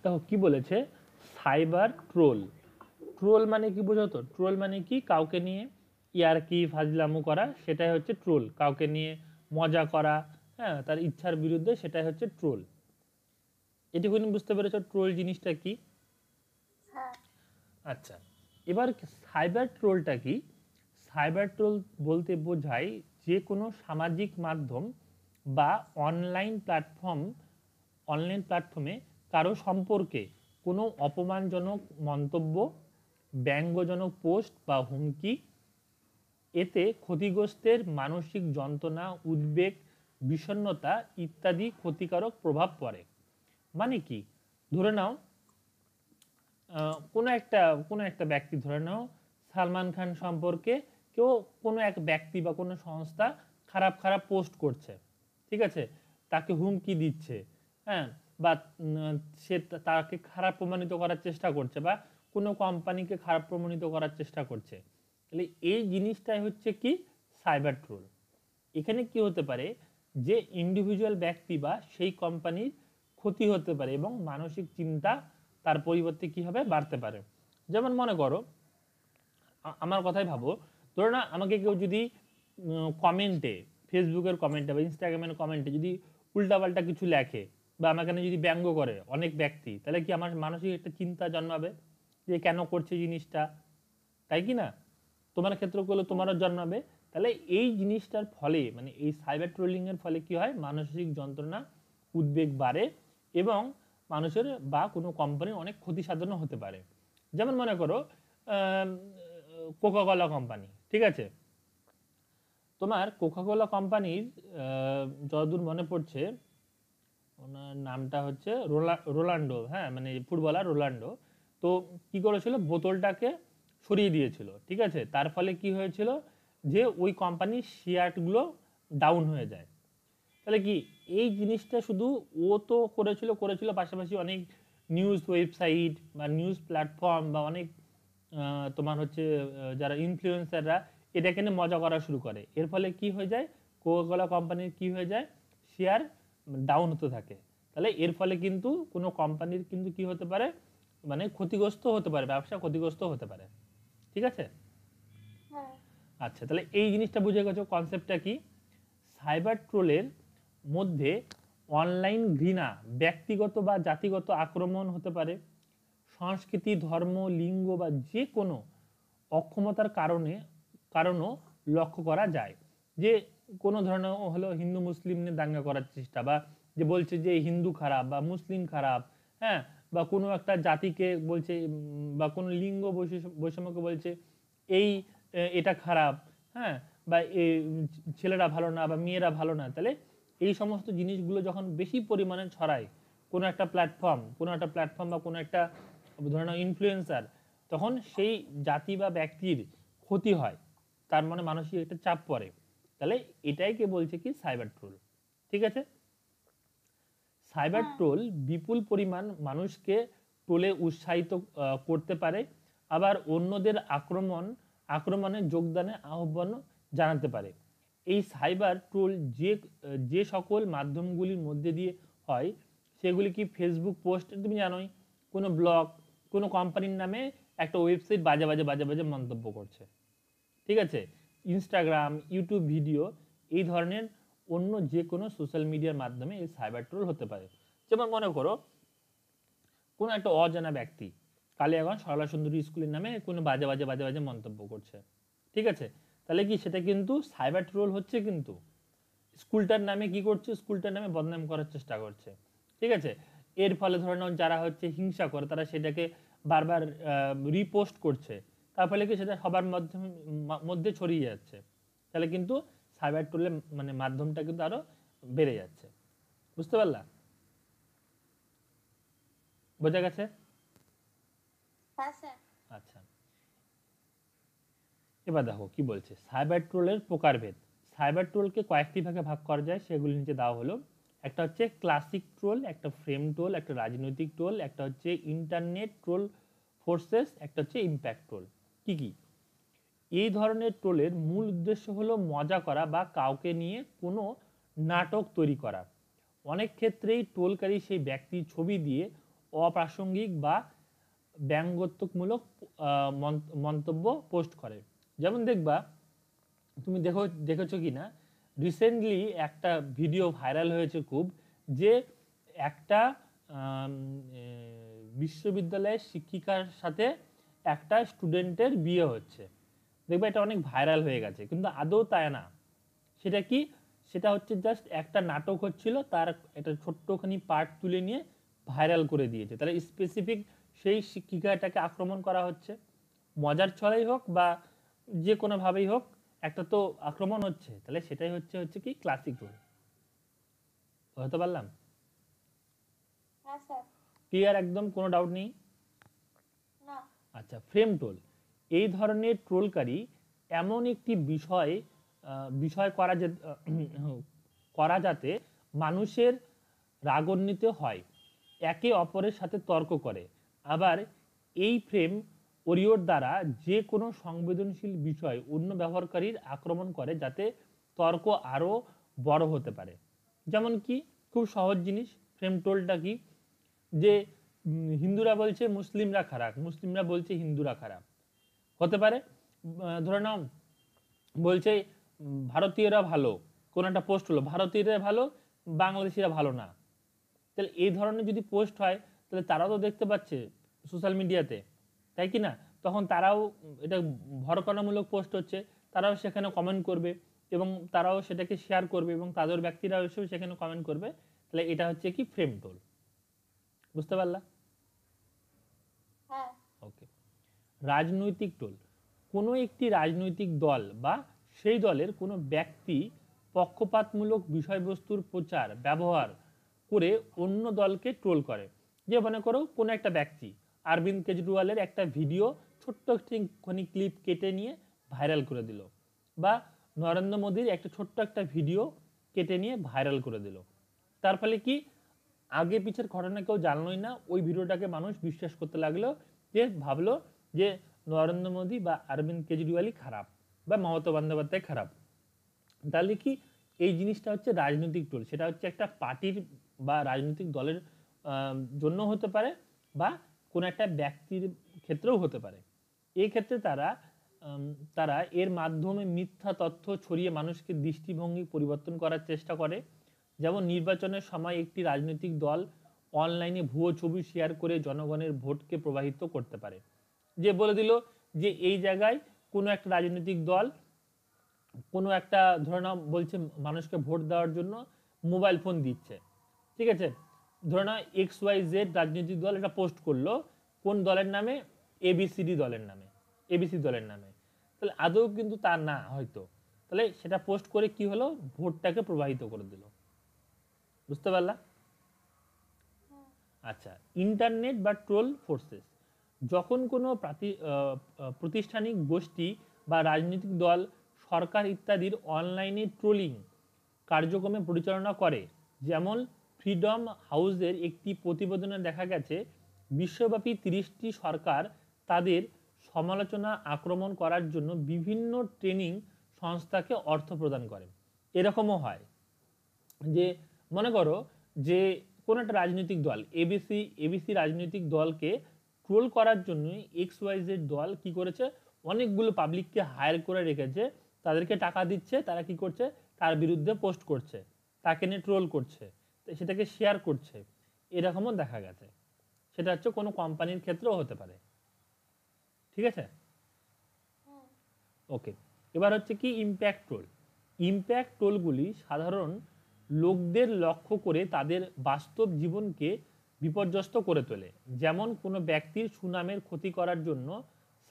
দেখো কি বলেছে, সাইবার ট্রোল। ট্রোল মানে কি বোঝো তো? ট্রোল মানে কি, কাউকে নিয়ে ইয়ার্কি ফাজলামো করা, সেটাই হচ্ছে ট্রোল। কাউকে নিয়ে মজা করা, হ্যাঁ, তার ইচ্ছার বিরুদ্ধে, সেটাই হচ্ছে ট্রোল। এটুকুনি বুঝতে পেরেছো ট্রোল জিনিসটা কি? হ্যাঁ। আচ্ছা, এবার সাইবার ট্রোলটা কি? সাইবার ট্রোল বলতে বোঝায় যে কোনো সামাজিক মাধ্যম বা অনলাইন প্ল্যাটফর্মে কারো সম্পর্কে কোনো অপমানজনক মন্তব্য, ব্যঙ্গজনক পোস্ট বা হুমকি, এতে ক্ষতিগ্রস্তের মানসিক যন্ত্রণা, উদ্বেগ, বিষণ্ণতা ইত্যাদি ক্ষতিকারক প্রভাব পড়ে। মানে কি, ধরে নাও কোনো একটা ব্যক্তি, ধরে নাও সালমান খান সম্পর্কে কেউ, কোনো এক ব্যক্তি বা কোনো সংস্থা খারাপ খারাপ পোস্ট করছে, ঠিক আছে, তাকে হুমকি দিচ্ছে, হ্যাঁ, বা সে তাকে খারাপ প্রমাণিত করার চেষ্টা করছে, বা কোনো কোম্পানিকে খারাপ প্রমাণিত করার চেষ্টা করছে। তাহলে এই জিনিসটাই হচ্ছে কি, সাইবার ট্রোল। এখানে কি হতে পারে, যে ইন্ডিভিজুয়াল ব্যক্তি বা সেই কোম্পানির ক্ষতি হতে পারে এবং মানসিক চিন্তা তার পরিবর্তে কি হবে, বাড়তে পারে। যেমন মনে করো, আমার কথাই ভাবো, ধরো না আমাকে কেউ যদি কমেন্টে, ফেসবুকের কমেন্টে বা ইনস্টাগ্রামের কমেন্টে যদি উল্টাপাল্টা কিছু লেখে বা আমাকে নিয়ে যদি ব্যঙ্গ করে অনেক ব্যক্তি, তাহলে কি আমার মানসিক একটা চিন্তা জন্মাবে যে কেন করছে জিনিসটা, তাই কি না? তোমার ক্ষেত্রে করলে তোমারও জন্মাবে। তাহলে এই জিনিসটার ফলে, মানে এই সাইবার ট্রোলিংয়ের ফলে কি হয়, মানসিক যন্ত্রণা, উদ্বেগ বাড়ে এবং মানুষের বা কোনো কোম্পানির অনেক ক্ষতি সাধনও হতে পারে। যেমন মনে করো কোকাকোলা কোম্পানি, ঠিক আছে, তোমার কোকাকোলা কোম্পানির যতদূর মনে পড়ছে, ওনার নামটা হচ্ছে রোনাল্ডো, হ্যাঁ, মানে ফুটবলার রোনাল্ডো। তো কি করেছিল, বোতলটাকে সরিয়ে দিয়েছিল, ঠিক আছে, তার ফলে কি হয়েছিল, যে ওই কোম্পানির শেয়ারগুলো ডাউন হয়ে যায়। তাহলে কি, এই জিনিসটা শুধু ও তো করেছিল পাশাপাশি অনেক নিউজ ওয়েবসাইট বা নিউজ প্ল্যাটফর্ম বা অনেক তোমার হচ্ছে যারা ইনফ্লুয়েন্সাররা এটাকে নিয়ে মজা করা শুরু করে। এর ফলে কি হয়ে যায়, কোকাকোলা কোম্পানির কি হয়ে যায়, শেয়ার ডাউন হতে থাকে। তাহলে এর ফলে কিন্তু কোনো কোম্পানির কিন্তু কি হতে পারে, মানে ক্ষতিগ্রস্ত হতে পারে, ব্যবসা ক্ষতিগ্রস্ত হতে পারে। ঠিক আছে? হ্যাঁ। আচ্ছা, তাহলে এই জিনিসটা বুঝে গেছো কনসেপ্টটা কি। সাইবার ট্রোলের মধ্যে অনলাইন ঘৃণা, ব্যক্তিগত বা জাতিগত আক্রমণ হতে পারে, সংস্কৃতি, ধর্ম, লিঙ্গ বা যে কোনো অক্ষমতার কারণও লক্ষ্য করা যায়। যে কোনো ধরনের হলো হিন্দু মুসলিম নিয়ে দাঙ্গা করার চেষ্টা, বা যে বলছে যে হিন্দু খারাপ বা মুসলিম খারাপ, হ্যাঁ, বা কোনো একটা জাতিকে বলছে, বা কোনো লিঙ্গ বৈষম্যকে বলছে এই এটা খারাপ, হ্যাঁ, বা ছেলেরা ভালো না বা মেয়েরা ভালো না। তাহলে এই সমস্ত জিনিসগুলো যখন বেশি পরিমাণে ছড়ায় কোনো একটা প্ল্যাটফর্ম বা কোনো একটা ধরনের ইনফ্লুয়েন্সার, তখন সেই জাতি বা ব্যক্তির ক্ষতি হয়, তার মানে মানসিক একটা চাপ পড়ে। তাহলে এটাই কে বলছে কি, সাইবার ট্রোল। ঠিক আছে? সাইবার হ্যাঁ। ট্রোল বিপুল পরিমাণ মানুষকে ট্রোলে উৎসাহিত করতে পারে, আবার অন্যদের আক্রমণে যোগদানে আহ্বান জানাতে পারে। এই সাইবার ট্রোল যে যে সকল মাধ্যমগুলির মধ্যে দিয়ে হয়, সেগুলি কি, ফেসবুক পোস্ট, তুমি জানোই, কোনো ব্লগ, কোনো কোম্পানির নামে একটা ওয়েবসাইট বাজে বাজে বাজে বাজে মন্তব্য করছে, ঠিক আছে, ইনস্টাগ্রাম, ইউটিউব ভিডিও, এই ধরনের অন্য যে কোনো সোশ্যাল মিডিয়ার মাধ্যমে এই সাইবার ট্রোল হতে পারে। যেমন মনে করো, কোনো একটা অজানা ব্যক্তি কালিয়াগঞ্জ সরলা সুন্দরী স্কুলের নামে কোনো বাজে বাজে বাজে বাজে মন্তব্য করছে, ঠিক আছে, তাহলে কি সেটা কিন্তু সাইবার ট্রোল হচ্ছে। কিন্তু স্কুলটার নামে কি করছে, স্কুলটার নামে বদনাম করার চেষ্টা করছে, ঠিক আছে। এর ফলে ধরে নাও যারা হচ্ছে হিংসা করে, তারা সেটাকে বারবার রিপোস্ট করছে, তার ফলে কি সেটা সবার মধ্যে ছড়িয়ে যাচ্ছে। তাহলে কিন্তু সাইবার ট্রোলের মানে মাধ্যমটা কিন্তু আরো বেড়ে যাচ্ছে। বুঝতে পারলা? বোঝা গেছে? হ্যাঁ স্যার। আচ্ছা, এবার দেখো কি বলছে, সাইবার ট্রোলের প্রকারভেদ। সাইবার ট্রোলকে কয়েকটি ভাগে ভাগ করা যায়, সেগুলি নিচে দেওয়া হলো। একটা হচ্ছে ক্লাসিক ট্রোল, একটা ফ্রেম ট্রোল, একটা রাজনৈতিক ট্রোল, একটা হচ্ছে ইন্টারনেট ট্রোল ফোর্সেস, একটা হচ্ছে ইম্প্যাক্ট ট্রোল। কি কি? এই ধরনের ট্রোলের মূল উদ্দেশ্য হলো মজা করা বা কাউকে নিয়ে কোনো নাটক তৈরি করা। অনেক ক্ষেত্রেই ট্রোলকারী সেই ব্যক্তির ছবি দিয়ে অপ্রাসঙ্গিক বা ব্যঙ্গাত্মকমূলক মন্তব্য পোস্ট করে। যেমন দেখবা, তুমি দেখেছো কি না, রিসেন্টলি একটা ভিডিও ভাইরাল হয়েছে খুব, যে একটা আম, এ, বিশ্ববিদ্যালয়ের শিক্ষিকার সাথে একটা স্টুডেন্টের বিয়ে হচ্ছে। দেখবে এটা অনেক ভাইরাল হয়ে গেছে, কিন্তু আদৌ তাই না। সেটা কি, সেটা হচ্ছে জাস্ট একটা নাটক হচ্ছিল, তার একটা ছোট্টখানি পার্ট তুলে নিয়ে ভাইরাল করে দিয়েছে। তাহলে স্পেসিফিক সেই শিক্ষিকাটাকে আক্রমণ করা হচ্ছে, মজার ছলেই হোক বা যে কোনোভাবেই হোক, একটা তো আক্রমণ হচ্ছে। তাহলে সেটাই হচ্ছে হচ্ছে কি ক্লাসিক রোল। বুঝতে পারলাম? হ্যাঁ স্যার। ক্লিয়ার? একদম কোনো ডাউট নেই? না। আচ্ছা, ফ্রেম ট্রোল। এই ধরনের ট্রোলকারী এমন একটি বিষয় করা যাতে মানুষের রাগান্বিত হয়, একে অপরের সাথে তর্ক করে। আবার এই ফ্রেম ওরিওর দ্বারা যে কোনো সংবেদনশীল বিষয় অন্য ব্যবহারকারীর আক্রমণ করে, যাতে তর্ক আরও বড় হতে পারে। যেমন কি, খুব সহজ জিনিস, ফ্রেম ট্রোলটা কি, যে হিন্দুরা বলছে মুসলিমরা খারাপ, মুসলিমরা বলছে হিন্দুরা খারাপ, হতে পারে। ধরে নাও বলছে ভারতীয়রা ভালো, কোন একটা পোস্ট হলো ভারতীয়রা ভালো, বাংলাদেশিরা ভালো না। তাহলে এই ধরনের যদি পোস্ট হয়, তাহলে তারাও তো দেখতে পাচ্ছে সোশ্যাল মিডিয়াতে, তাই কি না? তখন তারাও, এটা ভরকনামূলক পোস্ট হচ্ছে, তারাও সেখানে কমেন্ট করবে এবং তারাও সেটাকে শেয়ার করবে এবং তাদের ব্যক্তিরাও এসেও সেখানে কমেন্ট করবে। তাহলে এটা হচ্ছে কি ফ্রেম ট্রোল। বুঝতে পারলা? হ্যাঁ। ওকে। রাজনৈতিক ট্রোল। কোনো একটি রাজনৈতিক দল বা সেই দলের কোনো ব্যক্তি পক্ষপাতমূলক বিষয়বস্তুর প্রচার ব্যবহার করে অন্য দলকে ট্রোল করে। যে মনে করো কোনো একটা ব্যক্তি অরবিন্দ কেজরিওয়ালের একটা ভিডিও ছোট্ট একটুখানি ক্লিপ কেটে নিয়ে ভাইরাল করে দিল, বা নরেন্দ্র মোদীর একটা ছোট্ট একটা ভিডিও কেটে নিয়ে ভাইরাল করে দিল। তার ফলে কি, আগে পিছের ঘটনা কেউ জানলোই না, ওই ভিডিওটাকে মানুষ বিশ্বাস করতে লাগলো, যে ভাবলো যে নরেন্দ্র মোদী বা অরবিন্দ কেজরিওয়ালই খারাপ বা মমতা বন্দ্যোপাধ্যায় খারাপ। তাহলে কি, এই জিনিসটা হচ্ছে রাজনৈতিক ট্রোল। সেটা হচ্ছে একটা পার্টির বা রাজনৈতিক দলের জন্য হতে পারে, বা কোনো একটা ব্যক্তির ক্ষেত্রেও হতে পারে। এই ক্ষেত্রে তারা এর মাধ্যমে মিথ্যা তথ্য ছড়িয়ে মানুষকে দৃষ্টিভঙ্গি পরিবর্তন করার চেষ্টা করে। যেমন নির্বাচনের সময় একটি রাজনৈতিক দল অনলাইনে ভুয়ো ছবি শেয়ার করে জনগণের ভোটকে প্রভাবিত করতে পারে। যে বলে দিল যে এই জায়গায় কোনো একটা রাজনৈতিক দল কোনো একটা, ধরে নাও বলছে মানুষকে ভোট দেওয়ার জন্য মোবাইল ফোন দিচ্ছে, ঠিক আছে? ধরে নাও XYZ রাজনৈতিক দল এটা পোস্ট করলো কোন দলের নামে, এবিসিডি দলের নামে, এবিসি দলের নামে। তাহলে আদৌ কিন্তু তা না হয়তো, তাহলে সেটা পোস্ট করে কি হলো, ভোটটাকে প্রবাহিত করে দিল। বুঝতে পারলা? আচ্ছা, ইন্টারনেট বা ট্রোল ফোর্সেস। যখন কোনো প্রাতিষ্ঠানিক গোষ্ঠী বা রাজনৈতিক দল, সরকার ইত্যাদির অনলাইনে ট্রোলিং কার্যক্রমে পরিচালনা করে। যেমন ফ্রিডম হাউসের একটি প্রতিবেদনে দেখা গেছে, বিশ্বব্যাপী 30টি সরকার তাদের সমালোচনা আক্রমণ করার জন্য বিভিন্ন ট্রেনিং সংস্থাকে অর্থ প্রদান করে। এরকমও হয় যে, মনে করো যে কোনো একটা রাজনৈতিক দল, এবিসি রাজনৈতিক দলকে ট্রোল করার জন্য XYZ দল কি করেছে, অনেকগুলো পাবলিককে হায়ার করে রেখেছে, তাদেরকে টাকা দিচ্ছে, তারা কি করছে, তার বিরুদ্ধে পোস্ট করছে, তাকে নিয়ে ট্রোল করছে, সেটাকে শেয়ার করছে। এরকমও দেখা গেছে। সেটা হচ্ছে কোনো কোম্পানির ক্ষেত্রেও হতে পারে। ঠিক আছে? ওকে। এবার হচ্ছে কি ইম্প্যাক্ট ট্রোল। ইম্প্যাক্ট ট্রোলগুলি সাধারণ লোকদের লক্ষ্য করে তাদের বাস্তব জীবনকে বিপর্যস্ত করে তোলে। যেমন কোনো ব্যক্তির সুনামের ক্ষতি করার জন্য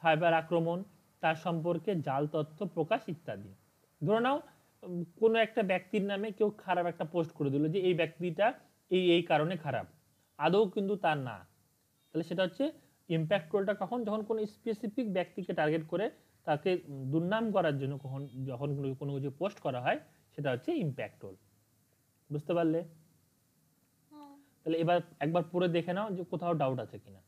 সাইবার আক্রমণ, তার সম্পর্কে জাল তথ্য প্রকাশ ইত্যাদি। ধরে নাও কোনো একটা ব্যক্তির নামে কেউ খারাপ একটা পোস্ট করে দিল, যে এই ব্যক্তিটা এই কারণে খারাপ, আদৌ কিন্তু তার না। তাহলে সেটা হচ্ছে ইম্প্যাক্ট ট্রোলটা কখন, যখন কোনো স্পেসিফিক ব্যক্তিকে টার্গেট করে তাকে দুর্নাম করার জন্য যখন কোনো কিছু পোস্ট করা হয়, সেটা হচ্ছে ইম্প্যাক্ট ট্রোল। বুঝতে পারলে? তাহলে এবার একবার পড়ে দেখে নাও যে কোথাও ডাউট আছে কিনা।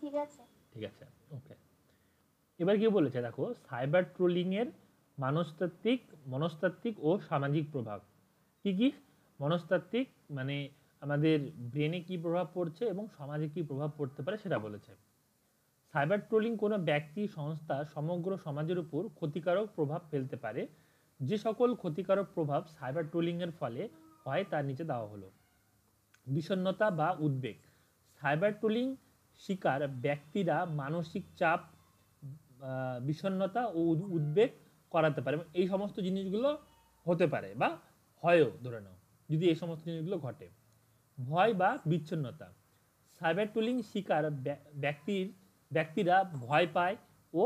ঠিক আছে। ঠিক আছে, ওকে। এবার কি বলেছে দেখো, সাইবার ট্রোলিং এর মনস্তাত্ত্বিক ও সামাজিক প্রভাব কি কি। মনস্তাত্ত্বিক মানে আমাদের ব্রেনে কি প্রভাব পড়ছে এবং সমাজে কি প্রভাব পড়তে পারে সেটা বলেছে। সাইবার ট্রোলিং কোনো ব্যক্তি, সংস্থা, সমগ্র সমাজের উপর ক্ষতিকারক প্রভাব ফেলতে পারে। যে সকল ক্ষতিকারক প্রভাব সাইবার ট্রোলিং এর ফলে হয় তার নিচে দেওয়া হলো। বিষণ্ণতা বা উদ্বেগ। সাইবার ট্রোলিং শিকার ব্যক্তিরা মানসিক চাপ, বিষণ্ণতা ও উদ্বেগ করাতে পারে। এই সমস্ত জিনিসগুলো হতে পারে বা হয়ও, ধরে নাও যদি এই সমস্ত জিনিসগুলো ঘটে। ভয় বা বিচ্ছিন্নতা। সাইবার ট্রোলিং শিকার ব্যক্তিরা ভয় পায় ও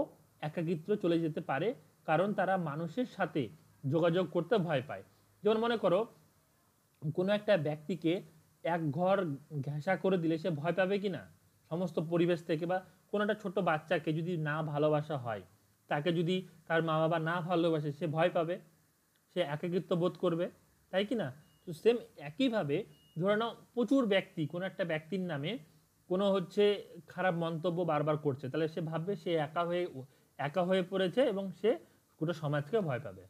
একাকিত্ব চলে যেতে পারে, কারণ তারা মানুষের সাথে যোগাযোগ করতে ভয় পায়। যেমন মনে করো কোনো একটা ব্যক্তিকে এক ঘর ঘেঁষা করে দিলে সে ভয় পাবে কি না সমস্ত পরিবেশ থেকে, বা কোনো একটা ছোট বাচ্চাকে যদি না ভালোবাসা হয়, তাকে যদি তার মা বাবা না ভালোবাসে, সে ভয় পাবে, সে একাকিত্ব বোধ করবে, তাই কি না? তো সেম একইভাবে ধরে নাও প্রচুর ব্যক্তি কোনো একটা ব্যক্তির নামে কোনো হচ্ছে খারাপ মন্তব্য বারবার করছে, তাহলে সে ভাববে সে একা হয়ে পড়েছে এবং সে গোটা সমাজকে ভয় পাবে।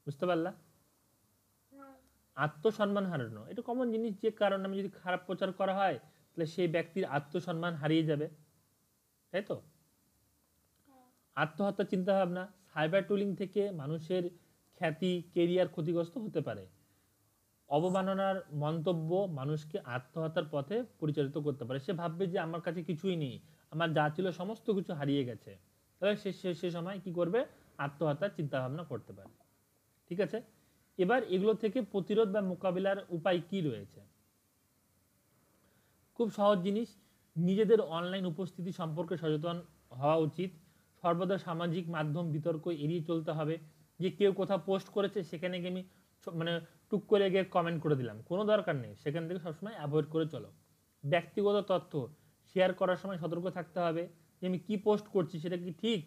বুঝতে পারলা? হুম। আত্মসম্মান হারানো এটা কমন জিনিস, যে কারণ আমি যদি খারাপ প্রচার করা হয় তাহলে সেই ব্যক্তির আত্মসম্মান হারিয়ে যাবে, তাই তো? হুম। আত্মহত্যার চিন্তা ভাবনা। সাইবার ট্রোলিং থেকে মানুষের খ্যাতি, কেরিয়ার ক্ষতিগ্রস্ত হতে পারে। অবমাননার মন্তব্য মানুষকে আত্মহত্যার পথে পরিচালিত করতে পারে। সে ভাববে যে আমার কাছে কিছুই নেই, আমার যা ছিল সমস্ত কিছু হারিয়ে গেছে, তাহলে সে সময় কি করবে? আত্মহত্যার চিন্তা ভাবনা করতে পারে। ঠিক আছে, এবার এগুলো থেকে প্রতিরোধ বা মোকাবিলার উপায় কি রয়েছে? খুব সহজ জিনিস, নিজেদের অনলাইন উপস্থিতি সম্পর্কে সচেতন হওয়া উচিত। সর্বদা সামাজিক মাধ্যম বিতর্ক এড়িয়ে চলতে হবে। যে কেউ কোথাও পোস্ট করেছে সেখানে গিয়ে আমি মানে টুক করে গিয়ে কমেন্ট করে দিলাম, কোনো দরকার নেই, সেখান থেকে সবসময় অ্যাভয়েড করে চলো। ব্যক্তিগত তথ্য শেয়ার করার সময় সতর্ক থাকতে হবে, যে আমি কী পোস্ট করছি সেটা কি ঠিক,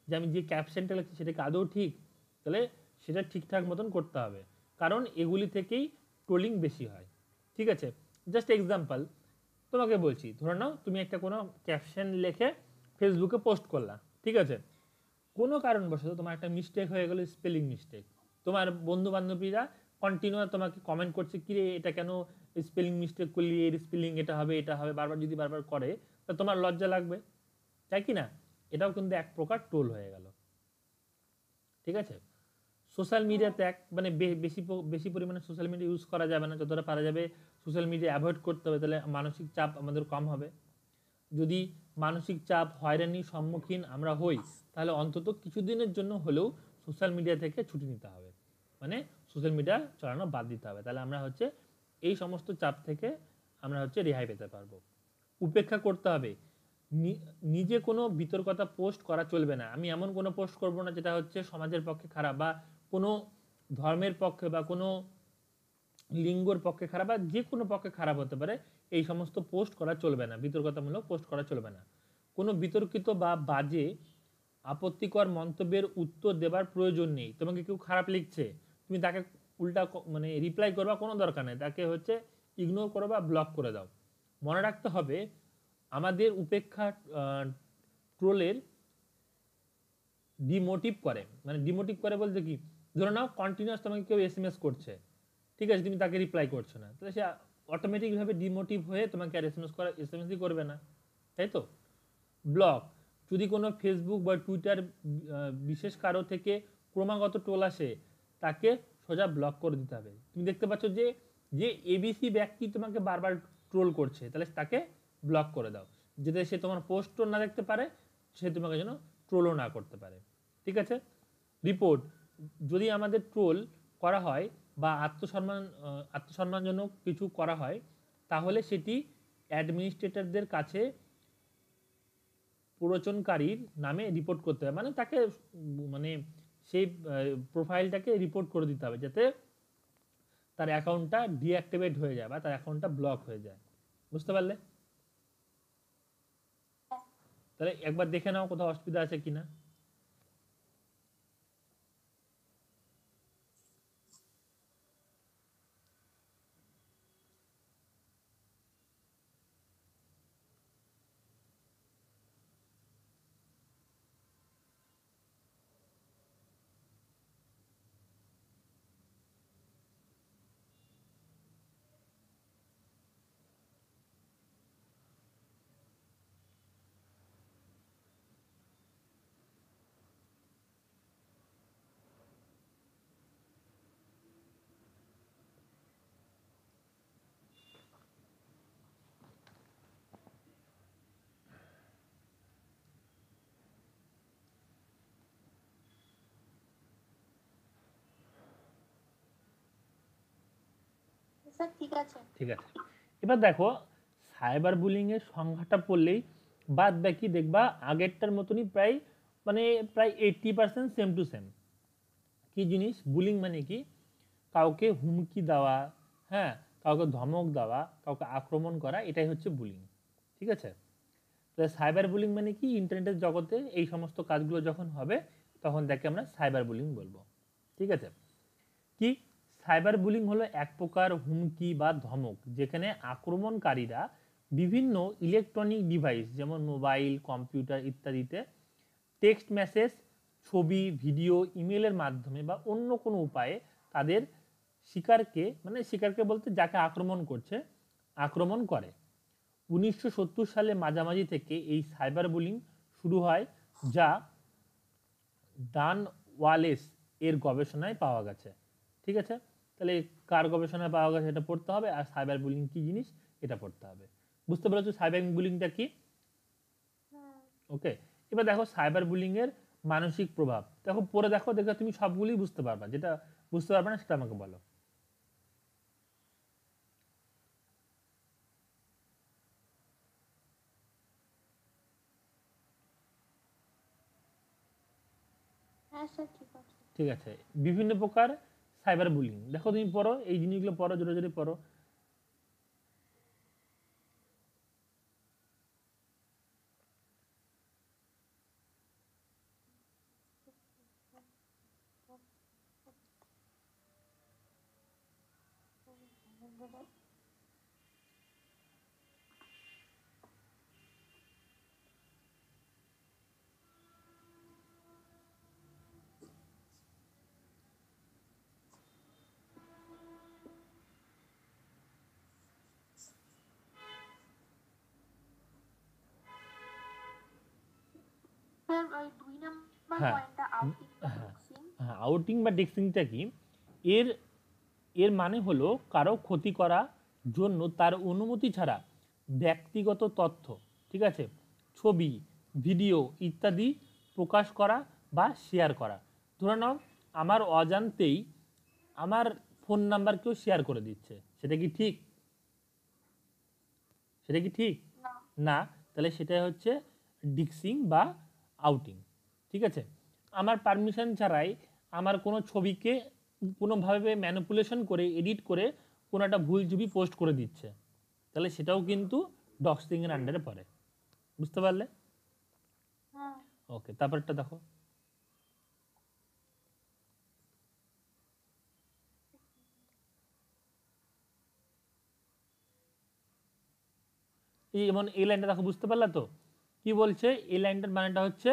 যে আমি যে ক্যাপশনটা লিখছি সেটা কি আদৌ ঠিক, তাহলে সেটা ঠিকঠাক মতন করতে হবে, কারণ এগুলি থেকেই ট্রোলিং বেশি হয়। ঠিক আছে, জাস্ট এক্সাম্পল তোমাকে বলছি, ধরে নাও তুমি একটা কোনো ক্যাপশন লিখে ফেসবুকে পোস্ট করলা, ঠিক আছে, কোনো কারণবশত তোমার একটা মিস্টেক হয়ে গেলো, স্পেলিং মিস্টেক, তোমার বন্ধু বান্ধবীরা কন্টিনিউ তোমাকে কমেন্ট করছে, কিরে এটা কেন স্পেলিং মিস্টেক করলি, এর স্পেলিং এটা হবে এটা হবে, বারবার যদি বারবার করে তা তোমার লজ্জা লাগবে, তাই কি না? এটাও কিন্তু এক প্রকার ট্রোল হয়ে গেল। ঠিক আছে, সোশ্যাল মিডিয়া ত্যাগ মানে বেশি পরিমাণে সোশ্যাল মিডিয়া ইউজ করা যাবে না, যতটা পারা যাবে সোশ্যাল মিডিয়া অ্যাভয়েড করতে হবে, তাহলে মানসিক চাপ আমাদের কম হবে। যদি মানসিক চাপ, হয়রানির সম্মুখীন আমরা হই, তাহলে অন্তত কিছুদিনের জন্য হলেও সোশ্যাল মিডিয়া থেকে ছুটি নিতে হবে, মানে সোশ্যাল মিডিয়া চালানো বাদ দিতে হবে, তাহলে আমরা হচ্ছে এই সমস্ত চাপ থেকে আমরা হচ্ছে রেহাই পেতে পারবো। উপেক্ষা করতে হবে, নিজে কোনো বিতর্কতা পোস্ট করা চলবে না। আমি এমন কোনো পোস্ট করব না যেটা হচ্ছে সমাজের পক্ষে খারাপ, বা কোনো ধর্মের পক্ষে বা কোনো লিঙ্গর পক্ষে খারাপ, বা যে কোনো পক্ষে খারাপ হতে পারে, এই সমস্ত পোস্ট করা চলবে না, বিতর্কতামূলক পোস্ট করা চলবে না। কোনো বিতর্কিত বা বাজে আপত্তিকর মন্তব্যের উত্তর দেবার প্রয়োজন নেই। তোমাকে কেউ খারাপ লিখছে, তুমি তাকে উল্টা মানে রিপ্লাই করবা কোনো দরকার নেই, তাকে হচ্ছে ইগনোর করো বা ব্লক করে দাও। মনে রাখতে হবে আমাদের উপেক্ষা ট্রোলের ডিমোটিভ করে, মানে ডিমোটিভ করে বলতে কি, ধরে নাও কন্টিনিউয়াস তোমাকে কেউ এসএমএস করছে, ঠিক আছে, তুমি তাকে রিপ্লাই করছো না, তাহলে সে অটোমেটিকভাবে ডিমোটিভ হয়ে তোমাকে আর এসএমএসই করবে না, তাই তো? ব্লক, যদি কোনো ফেসবুক বা টুইটার বিশেষ কারো থেকে ক্রমাগত ট্রোল আসে, তাকে সোজা ব্লক করে দিতে হবে। তুমি দেখতে পাচ্ছ যে যে এবিসি ব্যক্তি তোমাকে বারবার ট্রোল করছে, তাহলে তাকে ব্লক করে দাও, যাতে সে তোমার পোস্টও না দেখতে পারে, সে তোমাকে যেন ট্রোলও না করতে পারে। ঠিক আছে, রিপোর্ট, যদি আমাদের ট্রোল করা হয় বা আত্মসম্মানজনক কিছু করা হয়, তাহলে সেটি অ্যাডমিনিস্ট্রেটরদের কাছে প্ররোচনকারীর নামে রিপোর্ট করতে হবে, মানে তাকে মানে সেই প্রোফাইলটাকে রিপোর্ট করে দিতে হবে, যাতে তার অ্যাকাউন্টটা ডিঅ্যাক্টিভেট হয়ে যায় বা তার অ্যাকাউন্টটা ব্লক হয়ে যায়। বুঝতে পারলে? তাহলে একবার দেখে নাও কোথাও অসুবিধা আছে কিনা। স্যার ঠিক আছে। ঠিক আছে, এবার দেখো সাইবার বুলিং এর সংখ্যাটা পড়লেই বাদ বাকি দেখবা আগেরটার মতনই প্রায়, মানে প্রায় 80% সেম টু সেম। কি জিনিস বুলিং মানে কি? কাউকে হুমকি দেওয়া, হ্যাঁ, কাউকে ধমক দেওয়া, কাউকে আক্রমণ করা, এটাই হচ্ছে বুলিং। ঠিক আছে, তাহলে সাইবার বুলিং মানে কি? ইন্টারনেটের জগতে এই সমস্ত কাজগুলো যখন হবে তখন তাকে আমরা সাইবার বুলিং বলবো। ঠিক আছে, কি সাইবার বুলিং হলো এক প্রকার হুমকি বা ধমক যেখানে আক্রমণকারীরা বিভিন্ন ইলেকট্রনিক ডিভাইস যেমন মোবাইল, কম্পিউটার ইত্যাদিতে টেক্সট মেসেজ, ছবি, ভিডিও, ইমেলের মাধ্যমে বা অন্য কোনো উপায়ে তাদের শিকারকে, মানে শিকারকে বলতে যাকে আক্রমণ করছে, আক্রমণ করে। 1970 সালে মাঝামাঝি থেকে এই সাইবার বুলিং শুরু হয়, যা ডান ওয়ালেস এর গবেষণায় পাওয়া গেছে। ঠিক আছে, তাহলে কার গবেষণায় পাওয়া গেছে এটা পড়তে হবে, আর সাইবার বুলিং কি জিনিস এটা পড়তে হবে। বুঝতে পেরেছো সাইবার বুলিংটা কি? হুম, ওকে, এবার দেখো সাইবার বুলিং এর মানসিক প্রভাব দেখো, পরে দেখো, দেখো তুমি সবগুলি বুঝতে পারবা, যেটা বুঝতে পারবে না সেটা আমাকে বলো। হ্যাঁ স্যার ঠিক আছে। ঠিক আছে, বিভিন্ন প্রকার সাইবার বুলিং দেখো, তুমি পড়ো এই জিনিসগুলো, পড়ো জোরে জোরে পড়ো। স্যার ওই 2 নম্বর হ্যাঁ, পয়েন্টটা আউটিং বা হ্যাঁ, মিক্সিং। হ্যাঁ, আউটিং বা ডিক্সিংটা কি? এর এর মানে হলো কারো ক্ষতি করা জন্য তার অনুমতি ছাড়া ব্যক্তিগত তথ্য, ঠিক আছে, ছবি, ভিডিও ইত্যাদি প্রকাশ করা বা শেয়ার করা। ধরে নাও আমার অজান্তেই আমার ফোন নাম্বার কেউ শেয়ার করে দিচ্ছে, সেটা কি ঠিক? সেটা কি ঠিক? না। না, তাহলে সেটা হচ্ছে ডিক্সিং বা আউটিং। ঠিক আছে, আমার পারমিশন ছাড়াই আমার কোনো ছবিকে কোনোভাবে ম্যানিপুলেশন করে, এডিট করে কোনো একটা ভুল ছবি পোস্ট করে দিচ্ছে, তাহলে সেটাও কিন্তু ডক্সিং এর আন্ডারে পড়ে। বুঝতে পারলে? হ্যাঁ ওকে, তারপরটা দেখো। এই যেমন এই লাইনটা দেখো, বুঝতে পারলা তো কি বলছে? এই লাইনটার মানেটা হচ্ছে,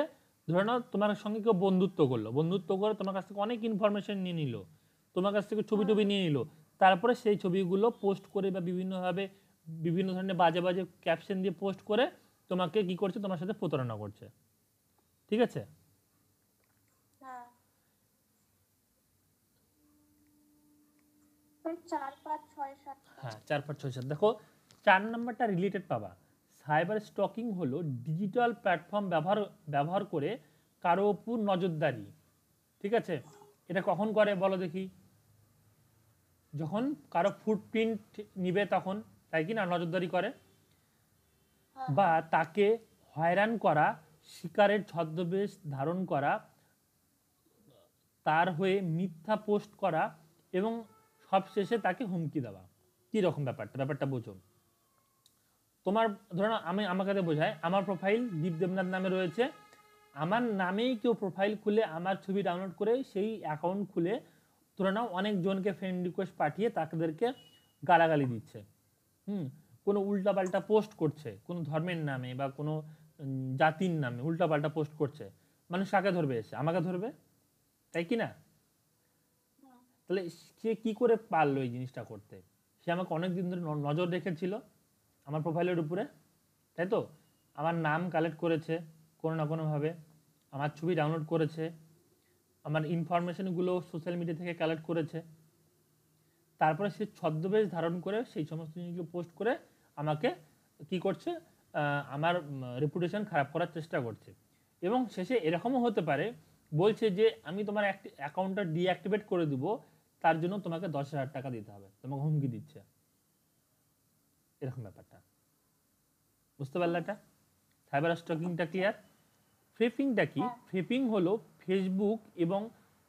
ধরে নাও তোমার সঙ্গে কেউ বন্ধুত্ব করলো, বন্ধুত্ব করে তোমার কাছ থেকে অনেক ইনফরমেশন নিয়ে নিল, তোমার কাছ থেকে ছবি টবি নিয়ে নিল, তারপরে সেই ছবিগুলো পোস্ট করে বা বিভিন্নভাবে বিভিন্ন ধরনের বাজে বাজে ক্যাপশন দিয়ে পোস্ট করে তোমাকে কি করছে, তোমার সাথে প্রতারণা করছে। ঠিক আছে, হ্যাঁ স্যার 4, 5, 6, 7 হ্যাঁ 4, 5, 6, 7 দেখো, 4 নাম্বারটা রিলেটেড পাবা। সাইবার স্টকিং হলো ডিজিটাল প্ল্যাটফর্ম ব্যবহার করে কারো উপর নজরদারি। ঠিক আছে, এটা কখন করে বলো দেখি? যখন কারো ফুটপ্রিন্ট নিবে তখন, তাই কি না, নজরদারি করে। হ্যাঁ বা তাকে হয়রান করা, শিকারের ছদ্মবেশ ধারণ করা, তার হয়ে মিথ্যা পোস্ট করা, এবং সবশেষে তাকে হুমকি দেওয়া। কি রকম ব্যাপারটা? ব্যাপারটা বোঝো। তোমার ধরো না, আমাকে বোঝায়, আমার প্রোফাইল দীপ দেবনাথ নামে রয়েছে, আমার নামেই কেউ প্রোফাইল খুলে আমার ছবি ডাউনলোড করে সেই অ্যাকাউন্ট খুলে ধরে নাও অনেকজনকে ফ্রেন্ড রিকোয়েস্ট পাঠিয়ে তাদেরকে গালাগালি দিচ্ছে, হুম, কোনো উল্টাপাল্টা পোস্ট করছে কোনো ধর্মের নামে বা কোনো জাতির নামে উল্টাপাল্টা পোস্ট করছে, মানুষ কাকে ধরবে? এসে আমাকে ধরবে, তাই কি না? হ্যাঁ তাহলে সে কি করে পারলো এই জিনিসটা করতে? সে আমাকে অনেক দিন ধরে নজর রেখেছিল আমার প্রোফাইলের উপরে, তাই তো? আমার নাম কালেক্ট করেছে কোনো না কোনোভাবে, আমার ছবি ডাউনলোড করেছে, আমার ইনফরমেশনগুলো সোশ্যাল মিডিয়া থেকে কালেক্ট করেছে, তারপরে সে ছদ্মবেশ ধারণ করে সেই সমস্ত জিনিসগুলো পোস্ট করে আমাকে কি করছে, আমার রেপুটেশন খারাপ করার চেষ্টা করছে। এবং শেষে এরকমও হতে পারে, বলছে যে আমি তোমার অ্যাকাউন্টটা ডিঅ্যাক্টিভেট করে দিব, তার জন্য তোমাকে 10,000 টাকা দিতে হবে, তোমাকে হুমকি দিচ্ছে। এরকম ব্যাপারটা। বুঝতে পারলে? এটা সাইবার স্টকিংটা ক্লিয়ার। ফ্রেপিংটা কি? হ্যাঁ। ফ্রেপিং হলো ফেসবুক এবং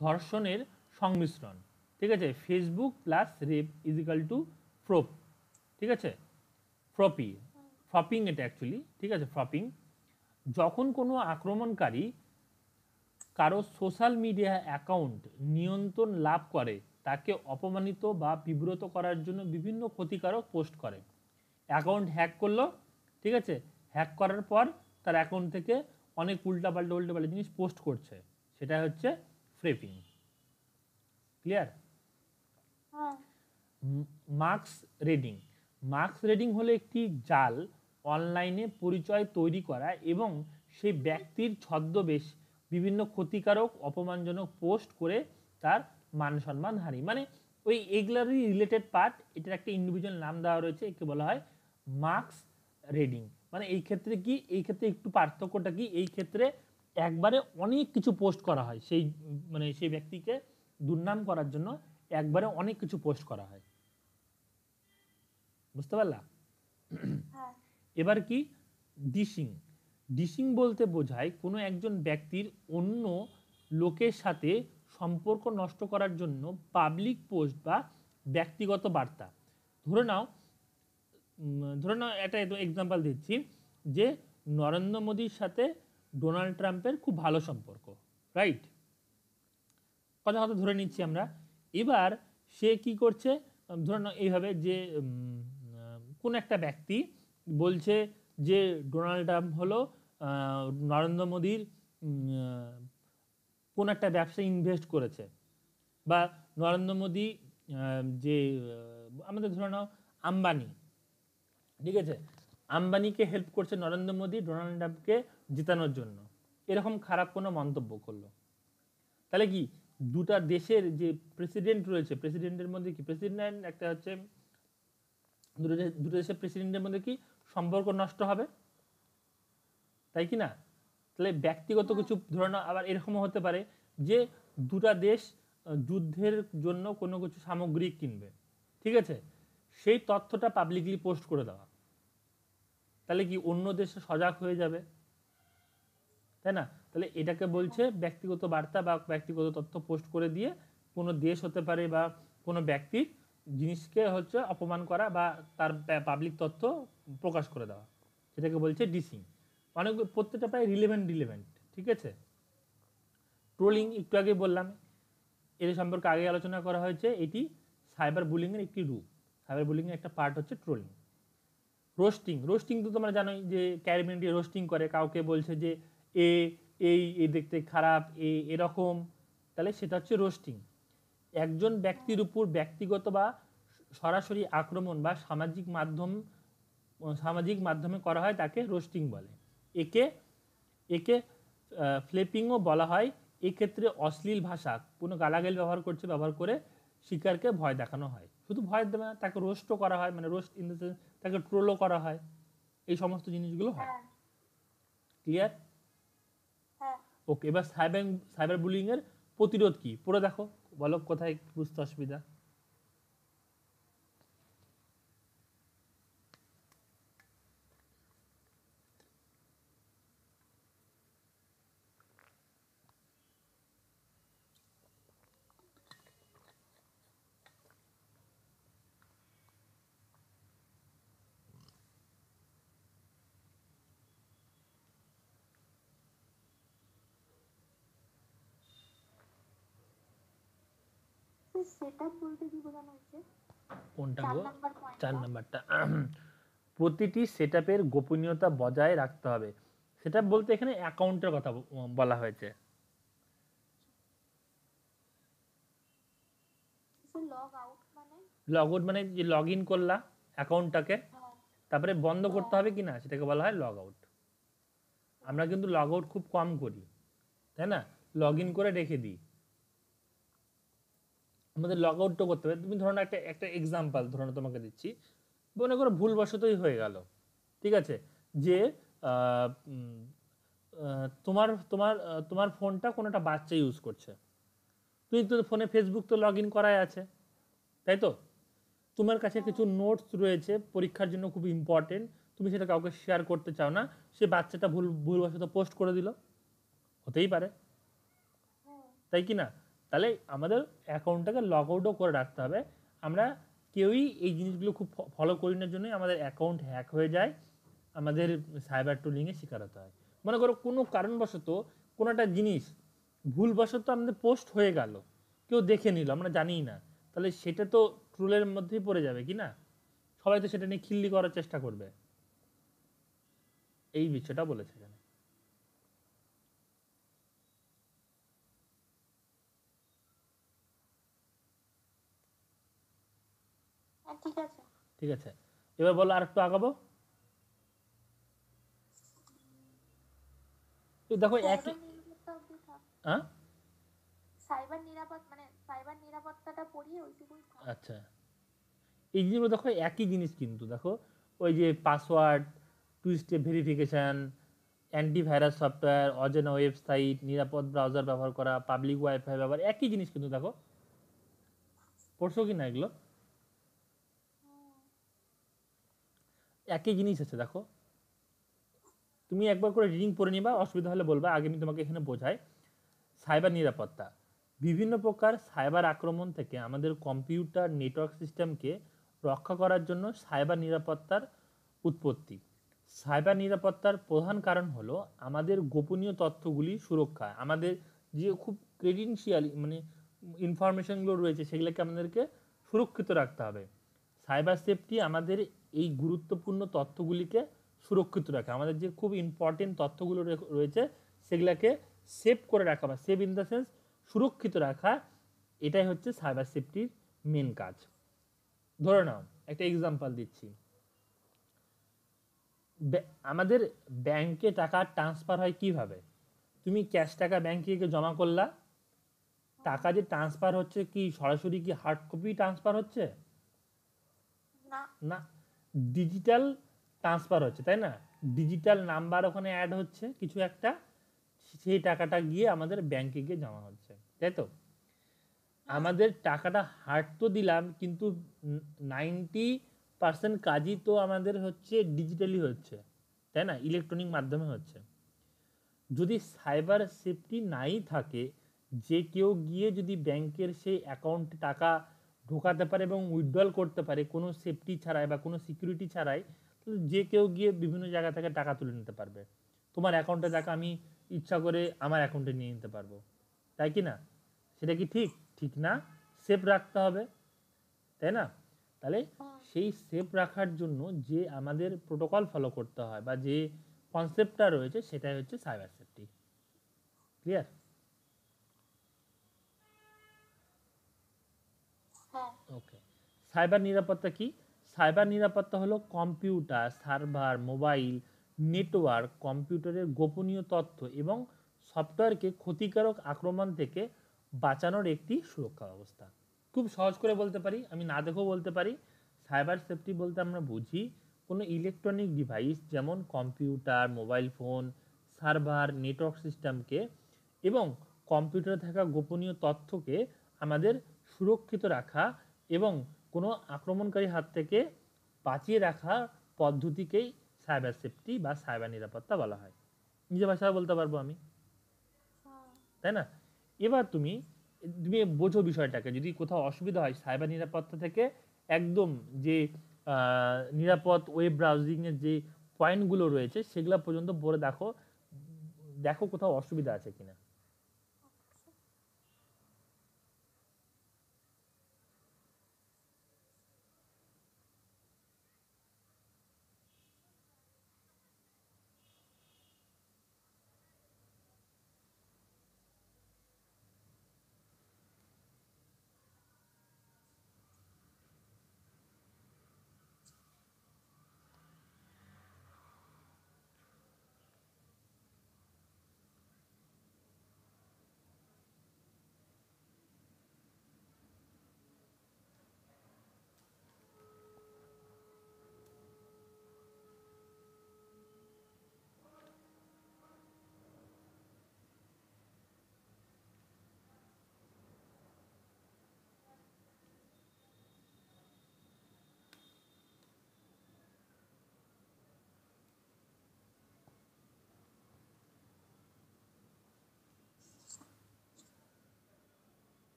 ধর্ষণের সংমিশ্রণ। ঠিক আছে, Facebook plus rape is equal to frape. ঠিক আছে, ফ্রপি, ফ্রপিং এটা অ্যাকচুয়ালি। ঠিক আছে, ফ্রপিং। যখন কোনো আক্রমণকারী কারো সোশ্যাল মিডিয়া অ্যাকাউন্ট নিয়ন্ত্রণ লাভ করে, তাকে অপমানিত বা বিব্রত করার জন্য বিভিন্ন ক্ষতিকারক পোস্ট করে। অ্যাকাউন্ট হ্যাক করলো, ঠিক আছে, হ্যাক করার পর তার অ্যাকাউন্ট থেকে অনেক উল্টাপাল্টা জিনিস পোস্ট করছে, সেটা হচ্ছে ফ্রেপিং। ক্লিয়ার? হ্যাঁ। Marks reading. মার্কস রিডিং হলো একটি জাল অনলাইনে পরিচয় তৈরি করা এবং সেই ব্যক্তির ছদ্মবেশ বিভিন্ন ক্ষতিকারক অপমানজনক পোস্ট করে তার মান সম্মান হানি, মানে ওই এগুলারই রিলেটেড পার্ট। এটার একটা ইন্ডিভিজুয়াল নাম দেওয়া রয়েছে, একে বলা হয় মার্কস রিডিং। মানে এই ক্ষেত্রে কি, এই ক্ষেত্রে একটু পার্থক্যটা কি, এই ক্ষেত্রে একবারে অনেক কিছু পোস্ট করা হয়, সেই মানে সেই ব্যক্তিকে দুর্নাম করার জন্য একবারে অনেক কিছু পোস্ট করা হয়। বুঝতে পারলা? হ্যাঁ। এবার কি ডিসিং। ডিসিং বলতে বোঝায় কোনো একজন ব্যক্তির অন্য লোকের সাথে সম্পর্ক নষ্ট করার জন্য পাবলিক পোস্ট বা ব্যক্তিগত বার্তা। ধরে নাও একটা এক্সাম্পল দিচ্ছি, যে নরেন্দ্র মোদীর সাথে ডোনাল্ড ট্রাম্পের খুব ভালো সম্পর্ক, রাইট? কথা কথা ধরে নিচ্ছি আমরা। এবার সে কি করছে, ধরে নাও এইভাবে যে কোন একটা ব্যক্তি বলছে যে ডোনাল্ড ট্রাম্প হলো নরেন্দ্র মোদীর কোন একটা ব্যবসায় ইনভেস্ট করেছে, বা নরেন্দ্র মোদী যে আমাদের ধরে নাও আম্বানি, ঠিক আছে, আম্বানিকে হেল্প করছে নরেন্দ্র মোদী ডোনাল্ড ট্রাম্পকে জেতানোর জন্য, এরকম খারাপ কোনো মন্তব্য করলো। তাহলে কি দুটা দেশের যে প্রেসিডেন্ট রয়েছে, প্রেসিডেন্টের মধ্যে কি প্রেসিডেন্ট একটা হচ্ছে দুটো দেশের প্রেসিডেন্টের মধ্যে কি সম্পর্ক নষ্ট হবে, তাই কি না? তাহলে ব্যক্তিগত কিছু ধরে নাও, আবার এরকমও হতে পারে যে দুটা দেশ যুদ্ধের জন্য কোনো কিছু সামগ্রী কিনবে, ঠিক আছে, সেই তথ্যটা পাবলিকলি পোস্ট করে দেওয়া, তাহলে কি অন্য দেশে সজাগ হয়ে যাবে, তাই না? তাহলে এটাকে বলছে ব্যক্তিগত বার্তা বা ব্যক্তিগত তথ্য পোস্ট করে দিয়ে কোনো দেশ হতে পারে বা কোনো ব্যক্তির জিনিসকে হচ্ছে অপমান করা বা তার পাবলিক তথ্য প্রকাশ করে দেওয়া, সেটাকে বলছে ডিসিং। অনেক প্রত্যেকটা প্রায় রিলেভেন্ট, ঠিক আছে। ট্রোলিং একটু আগে বললাম, এর সম্পর্কে আগে আলোচনা করা হয়েছে, এটি সাইবার বুলিংয়ের একটি রূপ। সাইবার বুলিংয়ের একটা পার্ট হচ্ছে ট্রোলিং। রোস্টিং, রোস্টিং তো তোমরা জানোই যে ক্যারিমিনিটি রোস্টিং করে, কাউকে বলছে যে এ এই দেখতে খারাপ, এরকম, তাহলে সেটা হচ্ছে রোস্টিং। একজন ব্যক্তির উপর ব্যক্তিগত বা সরাসরি আক্রমণ বা সামাজিক মাধ্যমে করা হয়, তাকে রোস্টিং বলে। একে ফ্লেপিংও বলা হয়। এক্ষেত্রে অশ্লীল ভাষা, কোনো গালাগালি ব্যবহার করে শিকারকে ভয় দেখানো হয়। শুধু ভয় দেবে না, তাকে রোস্টও করা হয়, মানে রোস্ট ইন দ্য সেন্স তাকে ট্রোলও করা হয়, এই সমস্ত জিনিসগুলো হয়। ক্লিয়ার? ওকে, এবার সাইবার বুলিং এর প্রতিরোধ কি পড়ে দেখো, বলো কোথায় বুঝতে অসুবিধা। সেটআপ বলতে কি বোঝানো হচ্ছে? কোনটা 4 গো? Number point. 4 নাম্বারটা। প্রতিটি সেটআপের গোপনীয়তা বজায় রাখতে হবে। সেটআপ বলতে এখানে অ্যাকাউন্টের কথা বলা হয়েছে। লগ আউট মানে? লগ আউট মানে যে লগ ইন করলা অ্যাকাউন্টটাকে, তারপরে বন্ধ করতে হবে কিনা সেটাকে বলা হয় লগ আউট। আমরা কিন্তু লগ আউট খুব কম করি, তাই না? লগ ইন করে রেখে দিই। আমাদের লগ আউটটা করতে হবে। তুমি ধরো একটা এক্সাম্পল ধরো তোমাকে দিচ্ছি, মনে করো ভুলবশতই হয়ে গেল, ঠিক আছে, যে তোমার তোমার তোমার ফোনটা কোনো একটা বাচ্চা ইউজ করছে, তুমি তো ফোনে ফেসবুক তো লগ ইন করাই আছে, তাই তো? তোমার কাছে কিছু নোটস রয়েছে পরীক্ষার জন্য খুব ইম্পর্টেন্ট, তুমি সেটা কাউকে শেয়ার করতে চাও না, সে বাচ্চাটা ভুলবশত পোস্ট করে দিল, হতেই পারে, হ্যাঁ তাই কি না? তাহলে আমাদের অ্যাকাউন্টটাকে লগ আউটও করে রাখতে হবে। আমরা কেউই এই জিনিসগুলো খুব ফলো করি না, জন্যই আমাদের অ্যাকাউন্ট হ্যাক হয়ে যায়, আমাদের সাইবার ট্রোলিংয়ের শিকার হতে হয়। মনে করো কোনো কারণবশত কোনো একটা জিনিস ভুলবশত আমাদের পোস্ট হয়ে গেল, কেউ দেখে নিল, আমরা জানিই না, তাহলে সেটা তো ট্রোলের মধ্যেই পড়ে যাবে কি না? সবাই তো সেটা নিয়ে খিল্লি করার চেষ্টা করবে, এই বিষয়টা বলেছে এখানে। হ্যাঁ ঠিক আছে। ঠিক আছে, এবার বলো আর একটু আগাবো। এই দেখো একই, সাইবার নিরাপত্তা অবধি থাক। হ্যাঁ সাইবার নিরাপত্তাটা পড়িয়ে ওইটুকুই থাক। আচ্ছা, এই জিনিসগুলো দেখো একই জিনিস, কিন্তু দেখো ওই যে password, two step verification, antivirus software, অজানা ওয়েবসাইট, নিরাপদ ব্রাউজার ব্যবহার করা, পাবলিক ওয়াইফাই ব্যবহার, একই জিনিস কিন্তু দেখো, পড়ছো কি না এগুলো? একই জিনিস আছে দেখো, তুমি একবার করে রিডিং পড়ে নিবা, অসুবিধা হলে বলবা, আগে আমি তোমাকে এখানে বোঝাই। সাইবার নিরাপত্তা, বিভিন্ন প্রকার সাইবার আক্রমণ থেকে আমাদের কম্পিউটার নেটওয়ার্ক সিস্টেমকে রক্ষা করার জন্য সাইবার নিরাপত্তার উৎপত্তি। সাইবার নিরাপত্তার প্রধান কারণ হলো আমাদের গোপনীয় তথ্যগুলি সুরক্ষা, আমাদের যে খুব ক্রেডেনশিয়াল মানে ইনফরমেশনগুলো রয়েছে সেগুলোকে আমাদেরকে সুরক্ষিত রাখতে হবে। সাইবার সেফটি আমাদের এই গুরুত্বপূর্ণ তথ্যগুলিকে সুরক্ষিত রাখে, আমাদের যে খুব ইম্পর্টেন্ট তথ্যগুলো রয়েছে সেগুলোকে সেভ করে রাখা, বা সেভ ইন দ্য সেন্স সুরক্ষিত রাখা, এটাই হচ্ছে সাইবার সেফটির মেন কাজ। ধরে নাও একটা এক্সাম্পল দিচ্ছি, আমাদের ব্যাংকে টাকা ট্রান্সফার হয় কিভাবে? তুমি ক্যাশ টাকা ব্যাংকে গিয়ে জমা করলা, টাকা যে ট্রান্সফার হচ্ছে কি সরাসরি কি হার্ড কপি ট্রান্সফার হচ্ছে? না না, ডিজিটাল ট্রান্সফার হচ্ছে, তাই না? ডিজিটাল নাম্বার ওখানে অ্যাড হচ্ছে কিছু একটা, সেই টাকাটা গিয়ে আমাদের ব্যাংকে গিয়ে জমা হচ্ছে, তাই তো? আমাদের টাকাটা হার্ড তো দিলাম, কিন্তু 90% কাজই তো আমাদের হচ্ছে ডিজিটালি হচ্ছে, তাই না? ইলেকট্রনিক মাধ্যমে হচ্ছে। যদি সাইবার সেফটি নাই থাকে, যে কেউ গিয়ে যদি ব্যাংকের সেই অ্যাকাউন্টে টাকা ঢোকাতে পারে এবং উইথড্রল করতে পারে কোনো সেফটি ছাড়াই বা কোনো সিকিউরিটি ছাড়াই, তাহলে যে কেউ গিয়ে বিভিন্ন জায়গা থেকে টাকা তুলে নিতে পারবে। তোমার অ্যাকাউন্টে টাকা আমি ইচ্ছা করে আমার অ্যাকাউন্টে নিয়ে নিতে পারবো, তাই কি না? সেটা কি ঠিক? ঠিক না, সেফ রাখতে হবে, তাই না? তাহলে সেই সেফ রাখার জন্য যে আমাদের প্রোটোকল ফলো করতে হয় বা যে কনসেপ্টটা রয়েছে সেটাই হচ্ছে সাইবার সেফটি। ক্লিয়ার? হ্যাঁ ওকে। সাইবার নিরাপত্তা কি? সাইবার নিরাপত্তা হলো কম্পিউটার, সার্ভার, মোবাইল নেটওয়ার্ক, কম্পিউটারের গোপনীয় তথ্য এবং সফটওয়্যারকে ক্ষতিকারক আক্রমণ থেকে বাঁচানোর একটি সুরক্ষা ব্যবস্থা। খুব সহজ করে বলতে পারি, আমি না দেখেও বলতে পারি, সাইবার সেফটি বলতে আমরা বুঝি কোনো ইলেকট্রনিক ডিভাইস যেমন computer, mobile phone, server, network সিস্টেমকে এবং কম্পিউটারে থাকা গোপনীয় তথ্যকে আমাদের সুরক্ষিত রাখা এবং কোনো আক্রমণকারী হাত থেকে বাঁচিয়ে রাখা পদ্ধতিকেই সাইবার সেফটি বা সাইবার নিরাপত্তা বলা হয়। নিজের ভাষায় বলতে পারবো আমি, তাই না? এবার তুমি তুমি বোঝো বিষয়টাকে, যদি কোথাও অসুবিধা হয় সাইবার নিরাপত্তা থেকে একদম যে নিরাপদ ওয়েব ব্রাউজিংয়ের যে পয়েন্টগুলো রয়েছে সেগুলো পর্যন্ত পড়ে দেখো, দেখো কোথাও অসুবিধা আছে কিনা।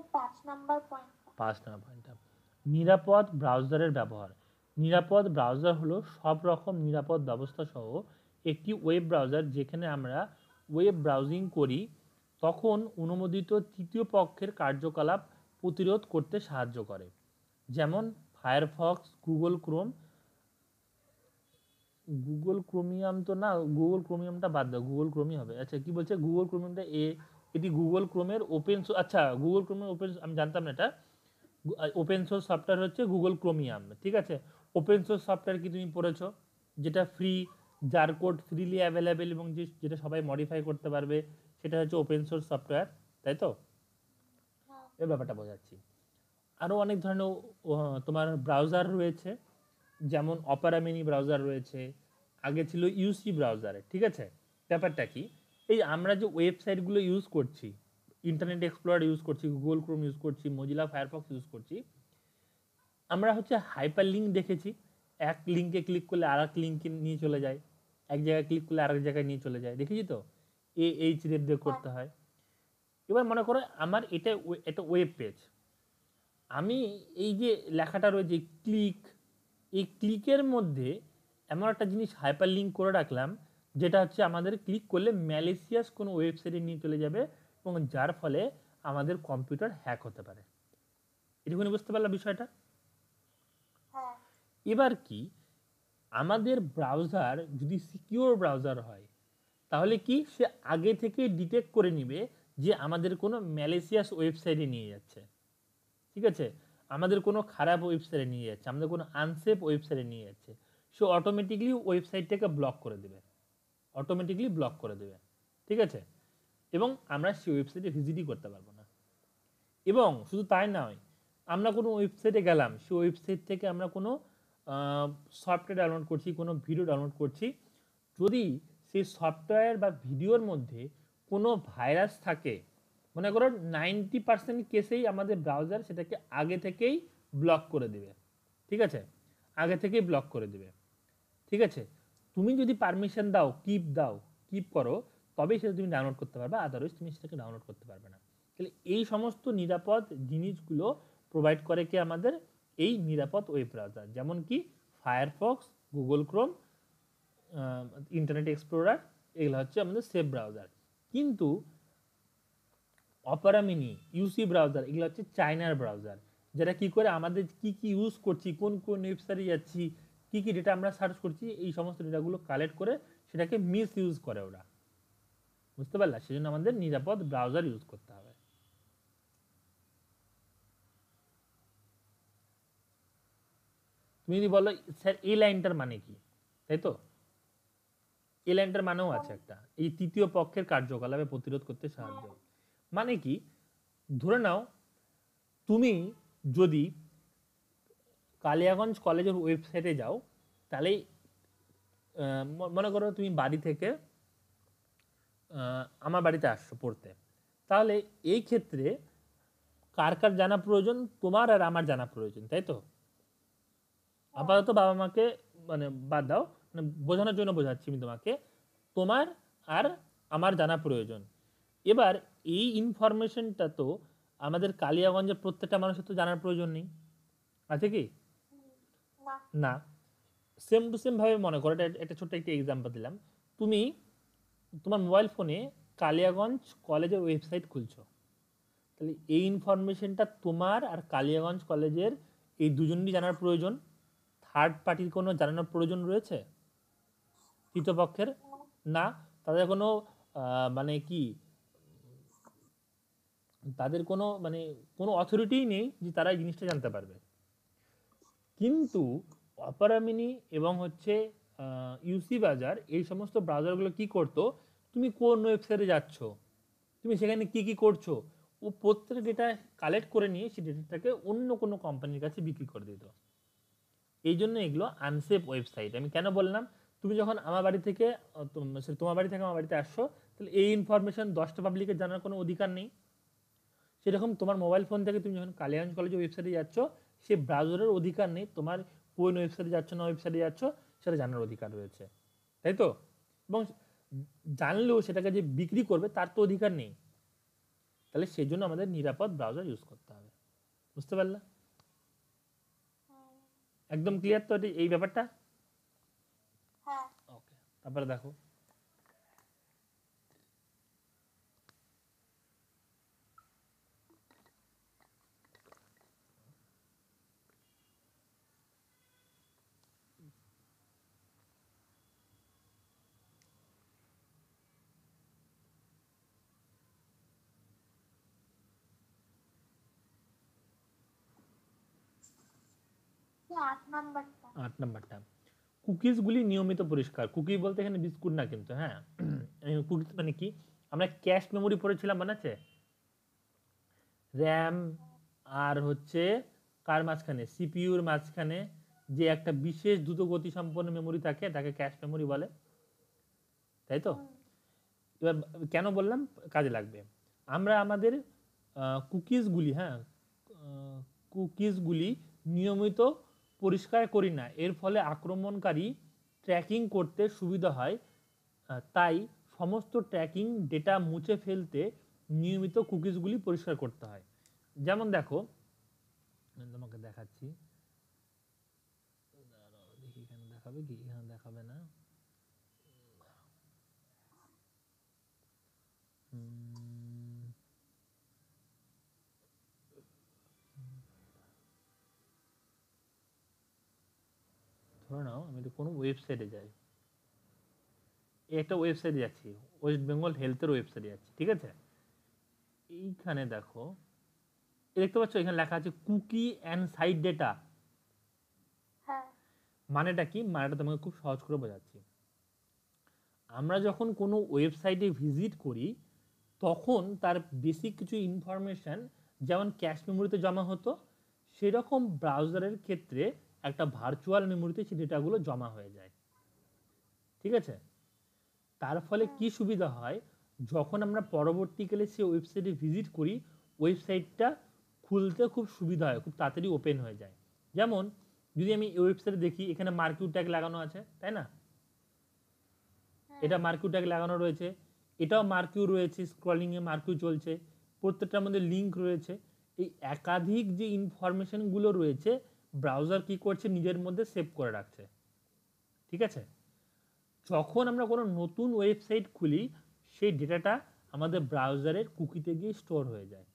স্যার 5 নাম্বার পয়েন্টটা। 5 নম্বর পয়েন্টটা, নিরাপদ ব্রাউজারের ব্যবহার। নিরাপদ ব্রাউজার হলো সব রকম নিরাপদ ব্যবস্থা সহ একটি ওয়েব ব্রাউজার যেখানে আমরা ওয়েব ব্রাউজিং করি তখন অনুমোদিত তৃতীয় পক্ষের কার্যকলাপ প্রতিরোধ করতে সাহায্য করে, যেমন ফায়ারফক্স, গুগল ক্রোমিয়াম তো না, গুগল ক্রোমিয়ামটা বাদ দাও, গুগল ক্রোমই হবে। আচ্ছা কি বলছে, গুগল ক্রোমিয়ামটা এটি গুগল ক্রোমের ওপেন, আচ্ছা গুগল ক্রোমের ওপেন, আমি জানতাম না এটা। ওপেন সোর্স সফটওয়্যার হচ্ছে গুগল ক্রোমিয়াম, ঠিক আছে। ওপেন সোর্স সফটওয়্যার কি তুমি পড়েছো, যেটা ফ্রি, যার কোড ফ্রিলি অ্যাভেলেবেল এবং যেটা সবাই মডিফাই করতে পারবে, সেটা হচ্ছে ওপেন সোর্স সফটওয়্যার, তাই তো? হ্যাঁ এই ব্যাপারটা বোঝাচ্ছি। আরও অনেক ধরনের তোমার ব্রাউজার রয়েছে, যেমন অপেরা মিনি ব্রাউজার রয়েছে, আগে ছিল ইউসি ব্রাউজারে, ঠিক আছে। ব্যাপারটা কি, এই আমরা যে ওয়েবসাইটগুলো ইউজ করছি, ইন্টারনেট এক্সপ্লোরার ইউজ করছি, গুগল ক্রোম ইউজ করছি, মজিলা ফায়ারফক্স ইউজ করছি, আমরা হচ্ছে হাইপার লিঙ্ক দেখেছি, এক লিঙ্কে ক্লিক করলে আর এক লিঙ্কে নিয়ে চলে যায়, এক জায়গায় ক্লিক করলে আরেক জায়গায় নিয়ে চলে যায়, দেখেছি তো, এইচ রেট দিয়ে করতে হয়। এবার মনে করো আমার এটা একটা ওয়েব পেজ, আমি এই যে লেখাটা রয়েছে ক্লিক, এই ক্লিকের মধ্যে এমন একটা জিনিস হাইপার লিঙ্ক করে রাখলাম যেটা হচ্ছে আমাদের ক্লিক করলে ম্যালিসিয়াস কোনো ওয়েবসাইটে নিয়ে চলে যাবে এবং যার ফলে আমাদের কম্পিউটার হ্যাক হতে পারে। এটুকুনি বুঝতে পারলাম বিষয়টা। হ্যাঁ এবার কি, আমাদের ব্রাউজার যদি সিকিউর ব্রাউজার হয় তাহলে কি সে আগে থেকে ডিটেক্ট করে নিবে যে আমাদের কোনো ম্যালিসিয়াস ওয়েবসাইটে নিয়ে যাচ্ছে, ঠিক আছে, আমাদের কোনো খারাপ ওয়েবসাইটে নিয়ে যাচ্ছে, আমাদের কোনো আনসেফ ওয়েবসাইটে নিয়ে যাচ্ছে, সে অটোমেটিকলি ওয়েবসাইটটাকে ব্লক করে দেবে, অটোমেটিকলি ব্লক করে দেবে, ঠিক আছে। এবং আমরা সেই ওয়েবসাইটে ভিজিটই করতে পারবো না। এবং শুধু তাই নয়, আমরা কোনো ওয়েবসাইটে গেলাম, সেই ওয়েবসাইট থেকে আমরা কোনো সফটওয়্যার ডাউনলোড করছি, কোনো ভিডিও ডাউনলোড করছি, যদি সেই সফটওয়্যার বা ভিডিওর মধ্যে কোনো ভাইরাস থাকে, মনে করো 90% কেসেই আমাদের ব্রাউজার সেটাকে আগে থেকেই ব্লক করে দেবে, ঠিক আছে, আগে থেকেই ব্লক করে দেবে, ঠিক আছে। তুমি যদি পারমিশন দাও, কিপ করো, তবেই সেটা তুমি ডাউনলোড করতে পারবে, আদারওয়াইজ তুমি সেটাকে ডাউনলোড করতে পারবে না। তাহলে এই সমস্ত নিরাপদ জিনিসগুলো প্রোভাইড করে কি আমাদের এই নিরাপদ ওয়েব ব্রাউজার, যেমন কি Firefox, Google Chrome, internet explorer, এগুলো হচ্ছে আমাদের সেফ ব্রাউজার। কিন্তু অপেরা মিনি, ইউসি ব্রাউজার, এগুলো হচ্ছে চায়নার ব্রাউজার, যেটা কি করে আমাদের কি কি ইউজ করছি, কোন কোন ওয়েবসাইটে যাচ্ছি, কি কি ডেটা আমরা সার্চ করছি, এই সমস্ত ডেটাগুলো কালেক্ট করে সেটাকে মিস ইউজ করে ওরা, বুঝতে পারলা? সেজন্য আমাদের নিরাপদ ব্রাউজার ইউজ করতে হবে। তুমি যদি বলো স্যার এই লাইনটার মানে কি, তাই তো, এই লাইনটার মানেও আছে একটা, এই তৃতীয় পক্ষের কার্যকলাপে প্রতিরোধ করতে সাহায্য, মানে কি, ধরে নাও তুমি যদি কালিয়াগঞ্জ কলেজের ওয়েবসাইটে যাও, তাহলে মনে করো তুমি বাড়ি থেকে আমার বাড়িতে আসছো পড়তে, তাহলে এই ক্ষেত্রে কার কার জানা প্রয়োজন, তোমার আর আমার জানা প্রয়োজন, তাই তো। আপাতত বাবা মাকে মানে বাদ দাও, মানে বোঝানোর জন্য বোঝাচ্ছি আমি তোমাকে, তোমার আর আমার জানা প্রয়োজন। এবার এই ইনফরমেশনটা তো আমাদের কালিয়াগঞ্জের প্রত্যেকটা মানুষের তো জানার প্রয়োজন নেই, আছে কি না না। সেম টু সেম ভাবে মনে করো, একটা ছোট্ট একটা এক্সাম্পল দিলাম, তুমি তোমার মোবাইল ফোনে কালিয়াগঞ্জ কলেজের ওয়েবসাইট খুলছো, তাহলে এই ইনফরমেশনটা তোমার আর কালিয়াগঞ্জ কলেজের এই দুজনেরই জানার প্রয়োজন, থার্ড পার্টির কোনো জানানোর প্রয়োজন রয়েছে তৃতীয় পক্ষের? না। তাদের কোনো মানে কি, তাদের কোনো মানে কোনো অথরিটিই নেই যে তারা এই জিনিসটা জানতে পারবে। কিন্তু অপেরা মিনি এবং হচ্ছে ইউসি বাজার, এই সমস্ত ব্রাউজারগুলো কি করতো, তুমি কোন ওয়েবসাইটে যাচ্ছ, তুমি সেখানে কি কি করছো, ও প্রত্যেকটা ডেটা কালেক্ট করে নিয়ে সেই ডেটাটাকে অন্য কোনো কোম্পানির কাছে বিক্রি করে দিত। এই জন্য এগুলো আনসেফ ওয়েবসাইট। আমি কেন বললাম, তুমি যখন আমার বাড়ি থেকে তোমার বাড়ি থেকে আমার বাড়িতে আসছো, তাহলে এই ইনফরমেশন 10টা পাবলিকের জানার কোনো অধিকার নেই। সেরকম তোমার মোবাইল ফোন থেকে তুমি যখন কালিয়াগঞ্জ কলেজের ওয়েবসাইটে যাচ্ছ, সে ব্রাউজারের অধিকার নেই তোমার কোন ওয়েবসাইটে যাচ্ছ না ওয়েবসাইটে যাচ্ছ সেটা জানার অধিকার রয়েছে, তাই তো। এবং জানলেও সেটাকে যে বিক্রি করবে তার তো অধিকার নেই। তাহলে সেই জন্য আমাদের নিরাপদ ব্রাউজার ইউজ করতে হবে। বুঝতে পারলে? একদম ক্লিয়ার তো এই ব্যাপারটা? হ্যাঁ। ওকে, তারপরে দেখো তো 8 নাম্বারটা। 8 নাম্বারটা, কুকিজগুলি নিয়মিত পরিষ্কার। কুকি বলতে এখানে বিস্কুট না কিন্তু, হ্যাঁ। কুকিজ মানে কি, আমরা ক্যাশ মেমোরি পড়েছিলাম, মনে আছে? র্যাম আর হচ্ছে কার মাঝখানে, সিপিইউর মাঝখানে যে একটা বিশেষ দ্রুত গতি সম্পন্ন মেমোরি থাকে তাকে ক্যাশ মেমোরি বলে, তাই তো? এবার কেন বললাম কাজে লাগবে, আমরা আমাদের কুকিজগুলি, হ্যাঁ, কুকিজগুলি নিয়মিত পরিষ্কার করি না, এর ফলে আক্রমণকারী ট্র্যাকিং করতে সুবিধা হয়। তাই সমস্ত ট্র্যাকিং ডেটা মুছে ফেলতে নিয়মিত কুকিজগুলি পরিষ্কার করতে হয়। যেমন দেখো, আমি তোমাকে দেখাচ্ছি, দাঁড়াও দেখি এখানে দেখাবে কি, এখানে দেখাবে না। ধরে নাও আমি তো কোনো ওয়েবসাইটে যাই, একটা ওয়েবসাইটে যাচ্ছি, ওয়েস্ট বেঙ্গল হেলথের ওয়েবসাইটে যাচ্ছি, ঠিক আছে? এইখানে দেখো, দেখতে পাচ্ছ এখানে লেখা আছে কুকি অ্যান্ড সাইট ডেটা। হ্যাঁ। মানেটা কি? মানেটা তোমাকে খুব সহজ করে বোঝাচ্ছি। আমরা যখন কোনো ওয়েবসাইটে ভিজিট করি তখন তার বেসিক কিছু ইনফরমেশন যেমন ক্যাশ মেমোরিতে জমা হতো, সেরকম ব্রাউজারের ক্ষেত্রে একটা ভার্চুয়াল মেমোরিতে সেই ডেটাগুলো জমা হয়ে যায়, ঠিক আছে? তার ফলে কি সুবিধা হয়, যখন আমরা পরবর্তীকালে সেই ওয়েবসাইটে ভিজিট করি ওয়েবসাইটটা খুলতে খুব সুবিধা হয়, খুব তাড়াতাড়ি ওপেন হয়ে যায়। যেমন যদি আমি এই ওয়েবসাইটে দেখি এখানে মার্কিউ ট্যাগ লাগানো আছে, তাই না? এটা মার্কিউ ট্যাগ লাগানো রয়েছে, এটাও মার্কিউ রয়েছে, স্ক্রলিংয়ে মার্কিউ চলছে, প্রত্যেকটার মধ্যে লিঙ্ক রয়েছে। এই একাধিক যে ইনফরমেশনগুলো রয়েছে ব্রাউজার কি করছে, নিজের মধ্যে সেভ করে রাখছে, ঠিক আছে? যখন আমরা কোনো নতুন ওয়েবসাইট খুলি সেই ডেটাটা আমাদের ব্রাউজারের কুকিতে গিয়ে স্টোর হয়ে যায়,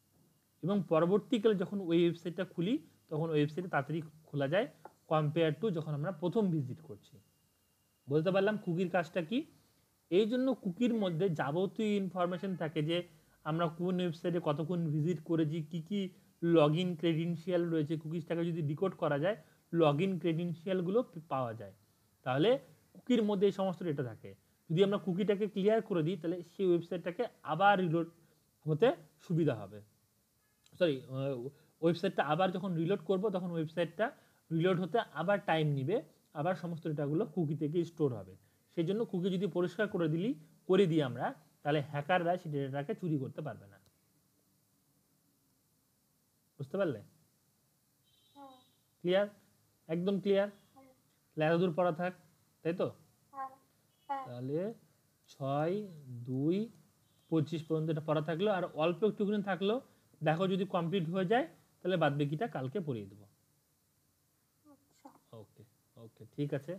এবং পরবর্তীকালে যখন ওই ওয়েবসাইটটা খুলি তখন ওয়েবসাইটে তাড়াতাড়ি খোলা যায় কম্পেয়ার টু যখন আমরা প্রথম ভিজিট করছি। বলতে পারলাম কুকির কাজটা কি? এই জন্য কুকির মধ্যে যাবতীয় ইনফরমেশন থাকে, যে আমরা কোন ওয়েবসাইটে কতক্ষণ ভিজিট করেছি, কি কি লগ ইন ক্রেডেনশিয়াল রয়েছে, কুকিজটাকে যদি ডিকোড করা যায় লগ ইন ক্রেডেনশিয়ালগুলো পাওয়া যায়। তাহলে কুকির মধ্যে এই সমস্ত ডেটা থাকে। যদি আমরা কুকিটাকে ক্লিয়ার করে দিই তাহলে সেই ওয়েবসাইটটাকে আবার রিলোড হতে সুবিধা হবে। সরি, ওয়েবসাইটটা আবার যখন রিলোড করব তখন ওয়েবসাইটটা রিলোড হতে আবার টাইম নিবে, আবার সমস্ত ডেটাগুলো কুকি থেকে স্টোর হবে। সেই জন্য কুকি যদি পরিষ্কার করে দিই আমরা, তাহলে হ্যাকাররা সেই ডেটাটাকে চুরি করতে পারবে না। বুঝতে পারলে? ক্লিয়ার? একদম ক্লিয়ার? এতদূর পড়া থাক, তাই তো? তাহলে 6-2-25 পর্যন্ত এটা পড়া থাকলো, আর অল্প একটুখানি থাকলো, দেখো যদি কমপ্লিট হয়ে যায় তাহলে বাদ বাকিটা কালকে পড়িয়ে দেবো। ওকে ওকে, ঠিক আছে।